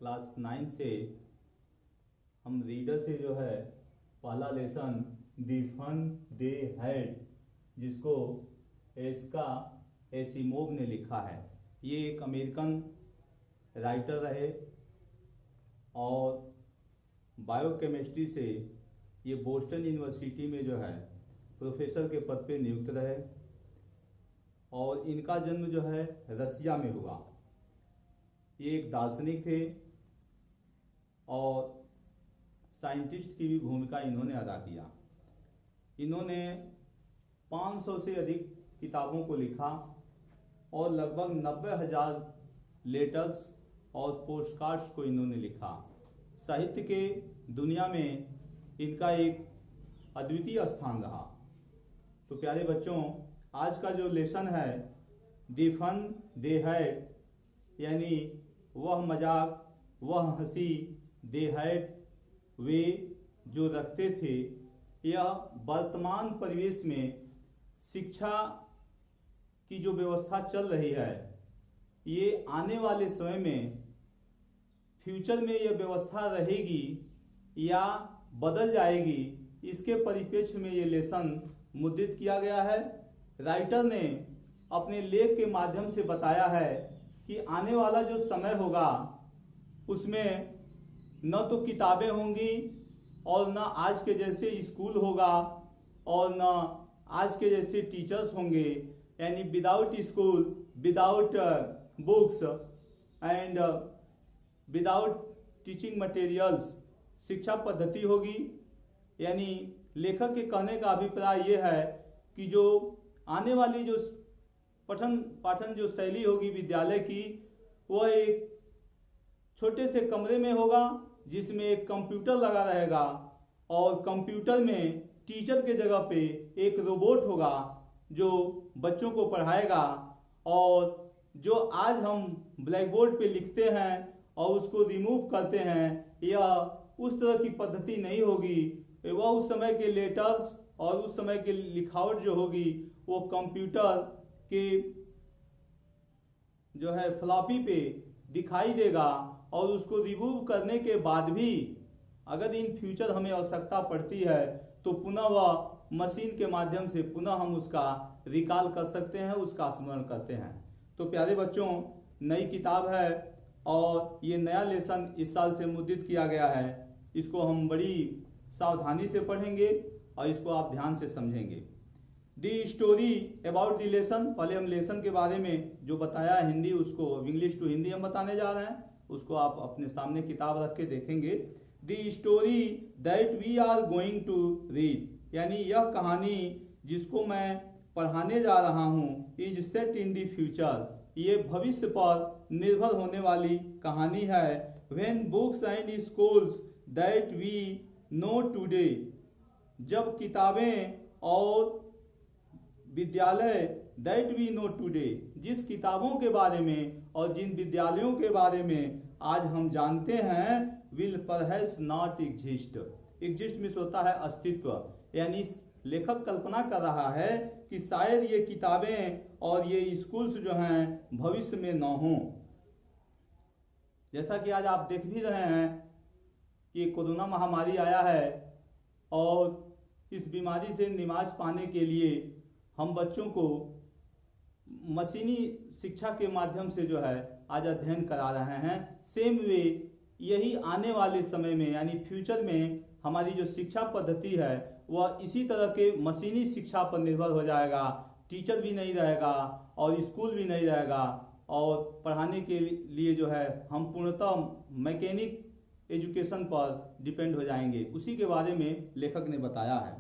Class 9 से हम reader से जो है पहला lesson the fun they had, जिसको एस्का एसिमोव ने लिखा है। ये एक अमेरिकन राइटर रहे और बायोकेमिस्ट्री से ये बोस्टन यूनिवर्सिटी में जो है प्रोफेसर के पद पे नियुक्त रहे और इनका जन्म जो है रसिया में हुआ। ये एक दार्शनिक थे और साइंटिस्ट की भी भूमिका इन्होंने अदा किया। इन्होंने 500 से अधिक किताबों को लिखा और लगभग 90,000 लेटर्स और पोस्टकार्ड्स को इन्होंने लिखा। साहित्य के दुनिया में इनका एक अद्वितीय स्थान रहा। तो प्यारे बच्चों, आज का जो लेसन है दी फन दे हैड, यानी वह मजाक वह हंसी दे हैड वे जो रखते थे, यह वर्तमान परिवेश में शिक्षा की जो व्यवस्था चल रही है, ये आने वाले समय में फ्यूचर में यह व्यवस्था रहेगी या बदल जाएगी, इसके परिप्रेक्ष्य में ये लेसन मुद्रित किया गया है। राइटर ने अपने लेख के माध्यम से बताया है कि आने वाला जो समय होगा उसमें न तो किताबें होंगी और न आज के जैसे स्कूल होगा और न आज के जैसे टीचर्स होंगे, यानी without school, without books and without teaching materials शिक्षा पद्धति होगी। यानी लेखक के कहने का अभिप्राय ये है कि जो आने वाली जो पठन पाठन जो शैली होगी विद्यालय की, वह एक छोटे से कमरे में होगा जिसमें एक कंप्यूटर लगा रहेगा और कंप्यूटर में टीचर के जगह पे एक रोबोट होगा जो बच्चों को पढ़ाएगा। और जो आज हम ब्लैक बोर्ड पे लिखते हैं और उसको रिमूव करते हैं, यह उस तरह की पद्धति नहीं होगी। वह उस समय के लेटर्स और उस समय के लिखावट जो होगी वो कंप्यूटर के जो है फ्लॉपी पे दिखाई देगा और उसको रिमूव करने के बाद भी अगर इन फ्यूचर हमें आवश्यकता पड़ती है तो पुनः वह मशीन के माध्यम से पुनः हम उसका रिकॉल कर सकते हैं, उसका स्मरण करते हैं। तो प्यारे बच्चों, नई किताब है और ये नया लेसन इस साल से मुद्रित किया गया है। इसको हम बड़ी सावधानी से पढ़ेंगे और इसको आप ध्यान से समझेंगे। दी स्टोरी अबाउट द लेसन, पहले हम लेसन के बारे में जो बताया हिंदी, उसको इंग्लिश टू हिंदी हम बताने जा रहे हैं। उसको आप अपने सामने किताब रख के देखेंगे। The story that we are going to read, यानी यह कहानी जिसको मैं पढ़ाने जा रहा हूँ, is set in the future, ये भविष्य पर निर्भर होने वाली कहानी है। When books and schools that we know today, जब किताबें और विद्यालय दैट वी नो टुडे, जिस किताबों के बारे में और जिन विद्यालयों के बारे में आज हम जानते हैं, will perhaps not exist. Exist means होता है अस्तित्व, यानी लेखक कल्पना कर रहा है कि शायद ये किताबें और ये स्कूल्स जो हैं भविष्य में न हों। जैसा कि आज आप देख भी रहे हैं कि कोरोना महामारी आया है और इस बीमारी से निजात पाने के लिए हम बच्चों को मशीनी शिक्षा के माध्यम से जो है आज अध्ययन करा रहे हैं। सेम वे यही आने वाले समय में यानी फ्यूचर में हमारी जो शिक्षा पद्धति है वह इसी तरह के मशीनी शिक्षा पर निर्भर हो जाएगा। टीचर भी नहीं रहेगा और स्कूल भी नहीं रहेगा और पढ़ाने के लिए जो है हम पूर्णतः मैकेनिक एजुकेशन पर डिपेंड हो जाएंगे। उसी के बारे में लेखक ने बताया है।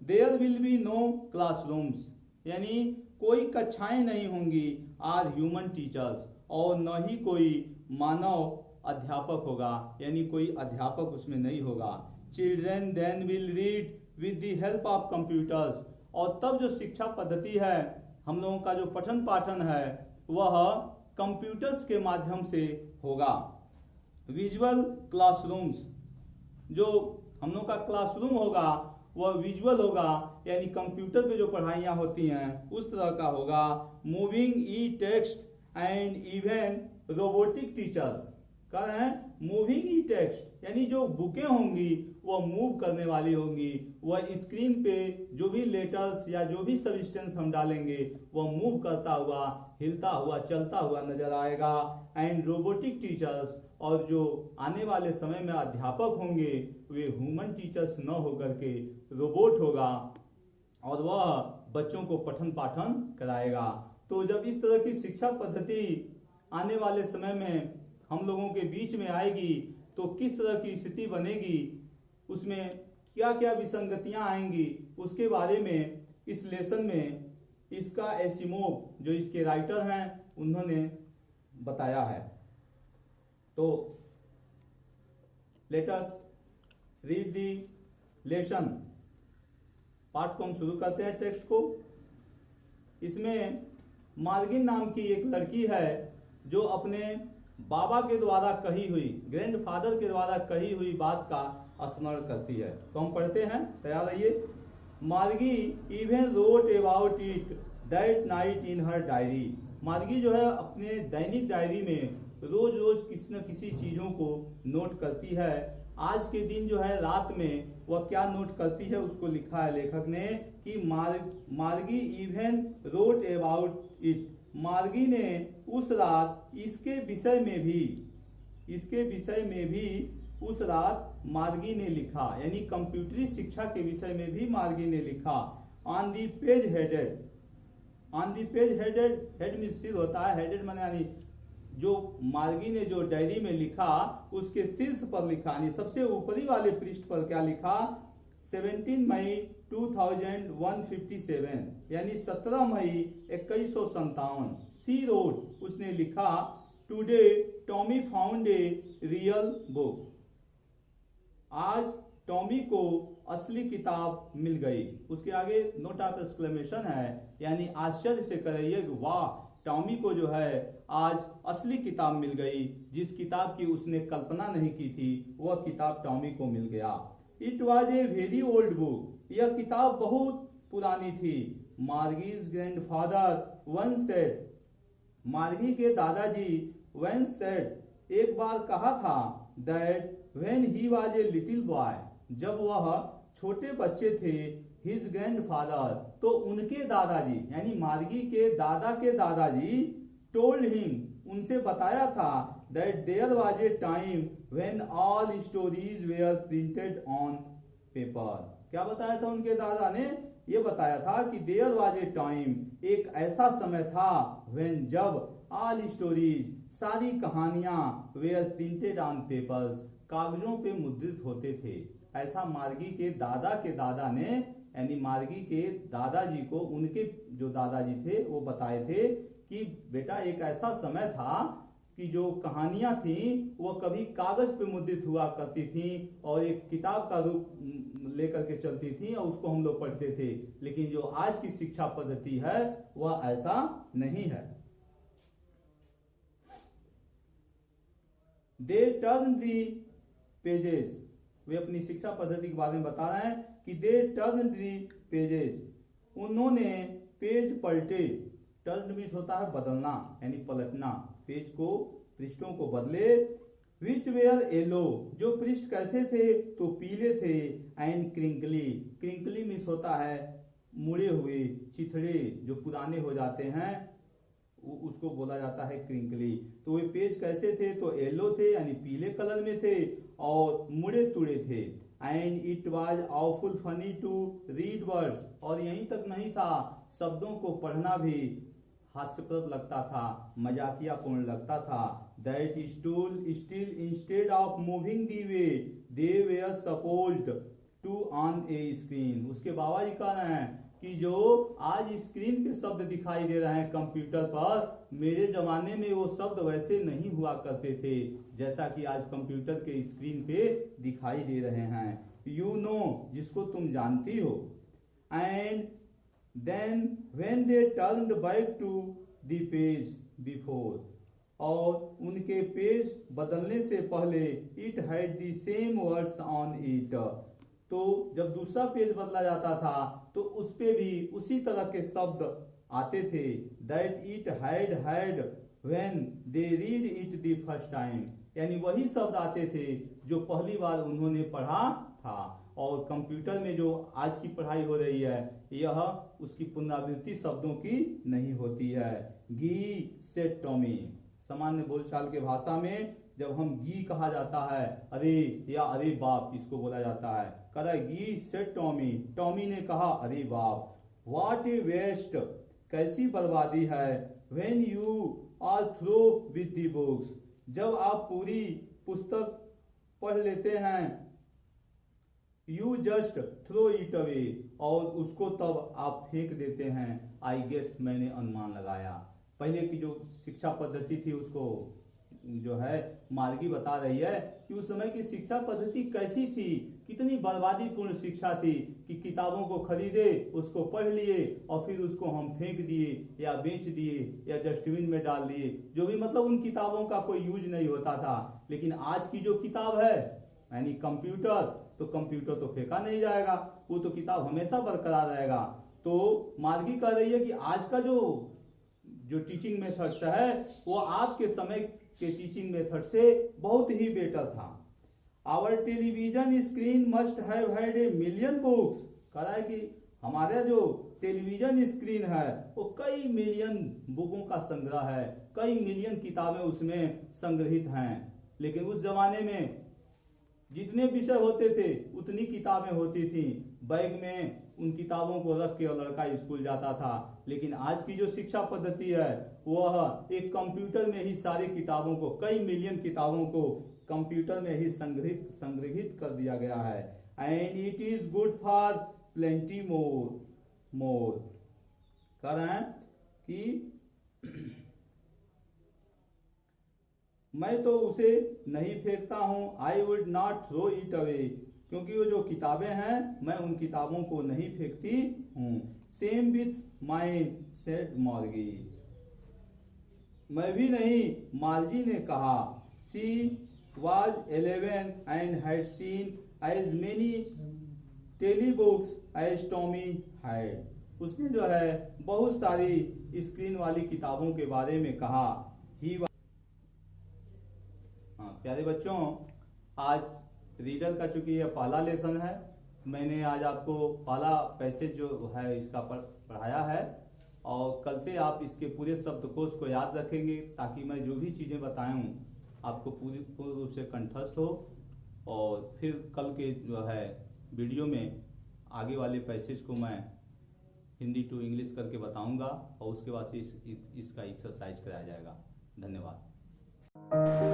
There will be no classrooms, यानी कोई कक्षाएं नहीं होंगी आर ह्यूमन टीचर्स, और न ही कोई मानव अध्यापक होगा, यानी कोई अध्यापक उसमें नहीं होगा। Children then will read with the help of computers, और तब जो शिक्षा पद्धति है, हम लोगों का जो पठन पाठन है वह कंप्यूटर्स के माध्यम से होगा। विजुअल क्लासरूम्स, जो हम लोग का क्लासरूम होगा वह विजुअल होगा, यानी कंप्यूटर पे जो पढ़ाइयाँ होती हैं उस तरह का होगा। Moving E text and even robotic teachers, कह रहे हैं मूविंग ई टेक्स्ट, यानी जो बुकें होंगी वह मूव करने वाली होंगी, वह स्क्रीन पे जो भी लेटर्स या जो भी सब्सटेंस हम डालेंगे वह मूव करता हुआ, हिलता हुआ, चलता हुआ नजर आएगा। एंड रोबोटिक टीचर्स, और जो आने वाले समय में अध्यापक होंगे वे ह्यूमन टीचर्स न होकर के रोबोट होगा और वह बच्चों को पठन पाठन कराएगा। तो जब इस तरह की शिक्षा पद्धति आने वाले समय में हम लोगों के बीच में आएगी तो किस तरह की स्थिति बनेगी, उसमें क्या क्या विसंगतियां आएंगी, उसके बारे में इस लेसन में इसका एसिमोव जो इसके राइटर हैं उन्होंने बताया है। तो let us read the lesson. पाठ को हम शुरू करते हैं टेक्स्ट को। इसमें मार्गिन नाम की एक लड़की है जो अपने बाबा के द्वारा कही हुई, ग्रैंडफादर के द्वारा कही हुई बात का स्मरण करती है। तो हम पढ़ते हैं, तैयार रहिए। मार्गी even wrote about it that night in her diary. मार्गी जो है अपने दैनिक डायरी में रोज रोज किसी न किसी चीजों को नोट करती है। आज के दिन जो है रात में वह क्या नोट करती है उसको लिखा है लेखक ने कि मार्गी इवन रोट अबाउट इट। मार्गी ने उस रात इसके विषय में भी उस रात मार्गी ने लिखा, यानी कंप्यूटरी शिक्षा के विषय में भी मार्गी ने लिखा। On the page headed, head में सिर होता है, हेडेड माने यानी जो मार्गी ने जो डायरी में लिखा उसके शीर्ष पर लिखा, यानी सबसे ऊपरी वाले पृष्ठ पर क्या लिखा, 17 मई 2157, यानी 17 मई 2157। सी रोट, उसने लिखा, today Tommy found a real book. आज टॉमी को असली किताब मिल गई। उसके आगे नोट ऑफ एक्सक्लेमेशन है, यानी आश्चर्य से कहिए वाह, टॉमी को जो है आज असली किताब मिल गई, जिस किताब की उसने कल्पना नहीं की थी वह किताब टॉमी को मिल गया। It was a very old book, यह किताब बहुत पुरानी थी। मार्गीज ग्रैंडफादर वंस सेड, मार्गी के दादाजी वंस सेड, एक बार कहा था, that when he was a little boy, जब वह छोटे बच्चे थे, हिज ग्रैंडफादर, तो उनके दादाजी यानी मार्गी के दादाजी टोल्ड हिम, उनसे बताया था, that there was a time when all stories were printed on paper. क्या बताया था उनके दादा ने, ये बताया था कि देयर वाज ए टाइम, एक ऐसा समय था, व्हेन जब ऑल स्टोरीज, सारी कहानियां, वेयर प्रिंटेड ऑन पेपर्स, कागजों पे मुद्रित होते थे। ऐसा मार्गी के दादा ने, यानी मार्गी के दादाजी को उनके जो दादाजी थे वो बताए थे कि बेटा एक ऐसा समय था कि जो कहानियां थी वो कभी कागज पे मुद्रित हुआ करती थी और एक किताब का रूप लेकर के चलती थी और उसको हम लोग पढ़ते थे, लेकिन जो आज की शिक्षा पद्धति है वह ऐसा नहीं है। दे टर्न दी पेजेस, वे अपनी शिक्षा पद्धति के बारे में बता रहे हैं कि दे टर्न दी पेजेस, उन्होंने पेज पलटे। टर्न मीन्स होता है बदलना, यानी पलटना, पेज को, पृष्ठों को बदले। विच वेयर येलो, जो पृष्ठ कैसे थे तो पीले थे। एंड क्रिंकली, क्रिंकली मीन्स होता है मुड़े हुए, चिथड़े जो पुराने हो जाते हैं उसको बोला जाता है क्रिंकली। तो वे पेज कैसे थे तो येलो थे, यानी पीले कलर में थे और मुड़े तुड़े थे। And it was awful funny to read words, और यहीं तक नहीं था, शब्दों को पढ़ना भी हास्यप्रद लगता था, मजाकिया पूर्ण लगता था। That stood still instead of moving the way they were supposed to on a screen. उसके बाबा जी कह रहे हैं कि जो आज स्क्रीन पे शब्द दिखाई दे रहे हैं कंप्यूटर पर, मेरे जमाने में वो शब्द वैसे नहीं हुआ करते थे जैसा कि आज कंप्यूटर के स्क्रीन पे दिखाई दे रहे हैं। यू नो, जिसको तुम जानती हो। And then when they turned back to the page before, और उनके पेज बदलने से पहले it had the same words on it, तो जब दूसरा पेज बदला जाता था तो उस पे भी उसी तरह के शब्द आते थे। That it had when they read it the first time, यानी वही शब्द आते थे जो पहली बार उन्होंने पढ़ा था। और कंप्यूटर में जो आज की पढ़ाई हो रही है यह उसकी पुनरावृत्ति शब्दों की नहीं होती है। गी सेड टॉमी, सामान्य बोलचाल के भाषा में जब हम गी कहा जाता है अरे या अरे बाप इसको बोला जाता है। कह रहा है गी सेड टॉमी, टॉमी ने कहा अरे बाप। व्हाट ए वेस्ट, कैसी बर्बादी है। When you are through with the books, जब आप पूरी पुस्तक पढ़ लेते हैं। You just throw it away, और उसको तब आप फेंक देते हैं। आई गेस, मैंने अनुमान लगाया। पहले की जो शिक्षा पद्धति थी उसको जो है मार्गी बता रही है कि उस समय की शिक्षा पद्धति कैसी थी, कितनी बर्बादीपूर्ण शिक्षा थी कि किताबों को खरीदे, उसको पढ़ लिए और फिर उसको हम फेंक दिए या बेच दिए या डस्टबिन में डाल दिए, जो भी मतलब उन किताबों का कोई यूज नहीं होता था। लेकिन आज की जो किताब है यानी कंप्यूटर, तो कंप्यूटर तो फेंका नहीं जाएगा, वो तो किताब हमेशा बरकरार रहेगा। तो मार्गी कह रही है कि आज का जो टीचिंग मेथड्स है वो आपके समय के टीचिंग मेथड से बहुत ही बेटर था। Our television screen must have had a million books, कह रहा है कि हमारा जो टेलीविजन स्क्रीन है वो कई मिलियन बुकों का संग्रह है, कई मिलियन किताबें उसमें संग्रहित हैं। लेकिन उस जमाने में जितने विषय होते थे उतनी किताबें होती थी, बैग में उन किताबों को रख के और लड़का स्कूल जाता था। लेकिन आज की जो शिक्षा पद्धति है वह एक कंप्यूटर में ही सारी किताबों को, कई मिलियन किताबों को कंप्यूटर में ही संग्रहित कर दिया गया है। And it is good for plenty more, कह रहे हैं कि मैं तो उसे नहीं फेंकता हूँ। I would not throw it away, क्योंकि वो जो किताबें हैं मैं उन किताबों को नहीं फेंकती हूँ। सेम विथ माइन सेड मार्गी, मैं भी नहीं, मार्जी ने कहा। She was 11 and had seen as many टेलीबुक्स as Tommy had, उसने जो है बहुत सारी स्क्रीन वाली किताबों के बारे में कहा। प्यारे बच्चों, आज रीडर का चूंकि यह पहला लेसन है, मैंने आज आपको पहला पैसेज जो है इसका पढ़ाया है और कल से आप इसके पूरे शब्दकोश को याद रखेंगे ताकि मैं जो भी चीज़ें बताऊं आपको पूर्ण रूप से कंठस्थ हो। और फिर कल के जो है वीडियो में आगे वाले पैसेज को मैं हिंदी टू इंग्लिश करके बताऊंगा और उसके बाद से इसका एक्सरसाइज कराया जाएगा। धन्यवाद।